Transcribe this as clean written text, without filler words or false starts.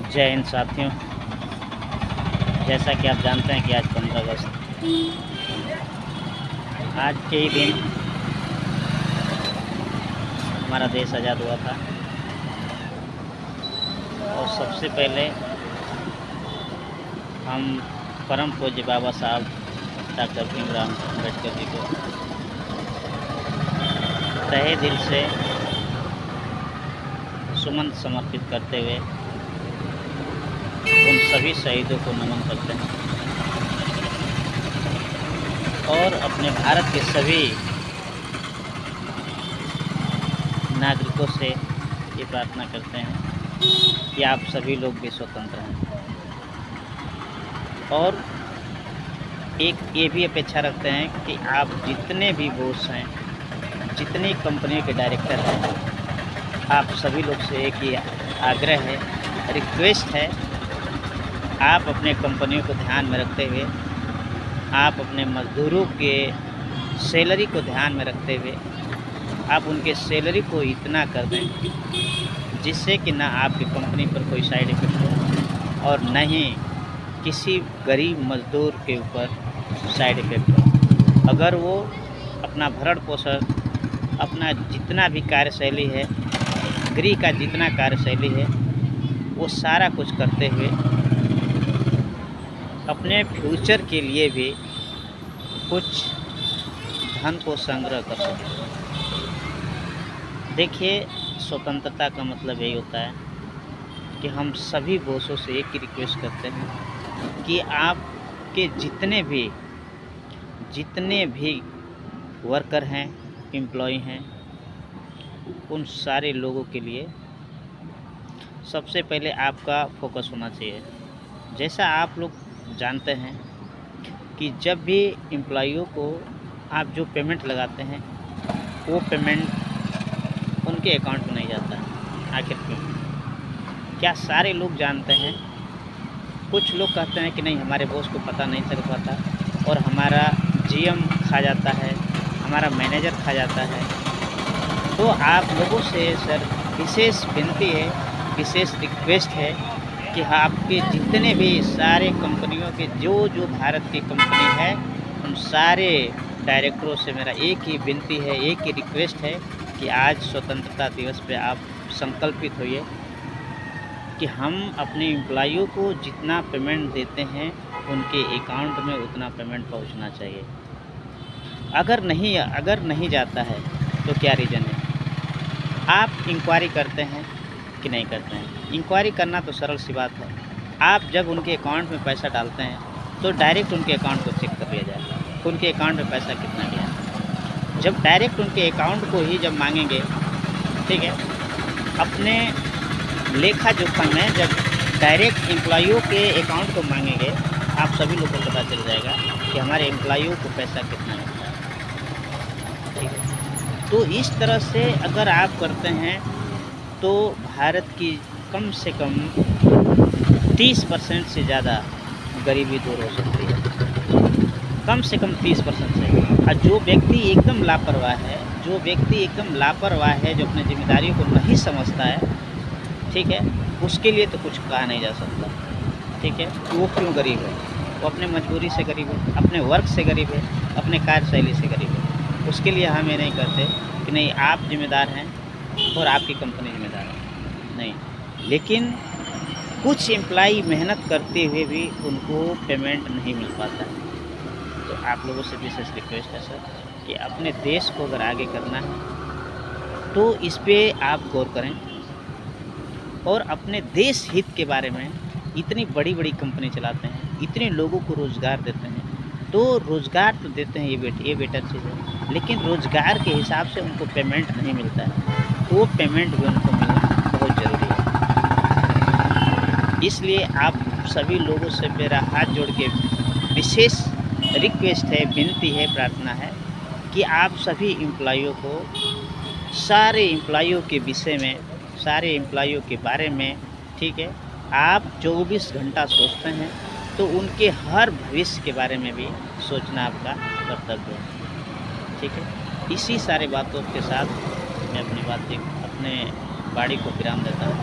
जय हिंद साथियों। जैसा कि आप जानते हैं कि आज 15 अगस्त, आज के ही दिन हमारा देश आज़ाद हुआ था। और सबसे पहले हम परम पूज्य बाबा साहब डॉक्टर भीमराव अम्बेडकर जी को तहे दिल से सुमन समर्पित करते हुए उन सभी शहीदों को नमन करते हैं और अपने भारत के सभी नागरिकों से ये प्रार्थना करते हैं कि आप सभी लोग भी स्वतंत्र हैं, और एक ये भी अपेक्षा रखते हैं कि आप जितने भी बॉस हैं, जितनी कंपनियों के डायरेक्टर हैं, आप सभी लोग से एक ही आग्रह है, रिक्वेस्ट है, आप अपने कंपनियों को ध्यान में रखते हुए, आप अपने मजदूरों के सैलरी को ध्यान में रखते हुए आप उनके सैलरी को इतना कर दें जिससे कि ना आपकी कंपनी पर कोई साइड इफ़ेक्ट हो और न ही किसी गरीब मजदूर के ऊपर साइड इफ़ेक्ट हो। अगर वो अपना भरण पोषण, अपना जितना भी कार्यशैली है, गृह का जितना कार्यशैली है, वो सारा कुछ करते हुए अपने फ्यूचर के लिए भी कुछ धन को संग्रह कर सकें। देखिए, स्वतंत्रता का मतलब यही होता है कि हम सभी बॉसों से एक ही रिक्वेस्ट करते हैं कि आपके जितने भी वर्कर हैं, एम्प्लॉय हैं, उन सारे लोगों के लिए सबसे पहले आपका फोकस होना चाहिए। जैसा आप लोग जानते हैं कि जब भी एम्प्लॉइयों को आप जो पेमेंट लगाते हैं वो पेमेंट उनके अकाउंट में नहीं जाता है। आखिर क्यों? क्या सारे लोग जानते हैं? कुछ लोग कहते हैं कि नहीं, हमारे बॉस को पता नहीं चल पाता और हमारा जीएम खा जाता है, हमारा मैनेजर खा जाता है। तो आप लोगों से सर विशेष विनती है, विशेष रिक्वेस्ट है कि आपके जितने भी सारे कंपनियों के जो भारत की कंपनी है, उन सारे डायरेक्टरों से मेरा एक ही विनती है, एक ही रिक्वेस्ट है कि आज स्वतंत्रता दिवस पे आप संकल्पित होइए कि हम अपने एम्प्लॉइयों को जितना पेमेंट देते हैं उनके अकाउंट में उतना पेमेंट पहुंचना चाहिए। अगर नहीं जाता है तो क्या रीज़न है? आप इंक्वायरी करते हैं कि नहीं करते हैं? इंक्वायरी करना तो सरल सी बात है। आप जब उनके अकाउंट में पैसा डालते हैं तो डायरेक्ट उनके अकाउंट को चेक कर लिया जाएगा, उनके अकाउंट में पैसा कितना गया। जब डायरेक्ट उनके अकाउंट को ही जब मांगेंगे, ठीक है, अपने लेखा जोखा में जब डायरेक्ट एम्प्लॉइयों के अकाउंट को मांगेंगे, आप सभी लोगों को पता चल जाएगा कि हमारे एम्प्लॉइयों को पैसा कितना मिलता है। ठीक है, तो इस तरह से अगर आप करते हैं तो भारत की कम से कम 30% से ज़्यादा गरीबी दूर हो सकती है। कम से कम 30% से। और जो व्यक्ति एकदम लापरवाह है, जो अपनी जिम्मेदारियों को नहीं समझता है, ठीक है, उसके लिए तो कुछ कहा नहीं जा सकता। ठीक है, वो क्यों गरीब है? वो अपने मजबूरी से गरीब है, अपने वर्क से गरीब है, अपने कार्यशैली से गरीब है। उसके लिए हम ये नहीं करते कि नहीं आप जिम्मेदार हैं और आपकी कंपनी जिम्मेदार है, नहीं। लेकिन कुछ एम्प्लॉई मेहनत करते हुए भी उनको पेमेंट नहीं मिल पाता है। तो आप लोगों से विशेष रिक्वेस्ट है सर कि अपने देश को अगर आगे करना है तो इस पे आप गौर करें और अपने देश हित के बारे में। इतनी बड़ी बड़ी कंपनी चलाते हैं, इतने लोगों को रोज़गार देते हैं, तो रोज़गार तो देते हैं, ये बेटर चीज़ है, लेकिन रोज़गार के हिसाब से उनको पेमेंट नहीं मिलता है। तो वो पेमेंट भी उनको मिलना बहुत ज़रूरी है। इसलिए आप सभी लोगों से मेरा हाथ जोड़ के विशेष रिक्वेस्ट है, विनती है, प्रार्थना है कि आप सभी एम्प्लॉइयों को, सारे एम्प्लॉइयों के विषय में, सारे एम्प्लॉइयों के बारे में, ठीक है, आप 24 घंटा सोचते हैं तो उनके हर भविष्य के बारे में भी सोचना आपका कर्तव्य है। ठीक है, इसी सारे बातों के साथ मैं अपनी वाणी को विराम देता हूँ।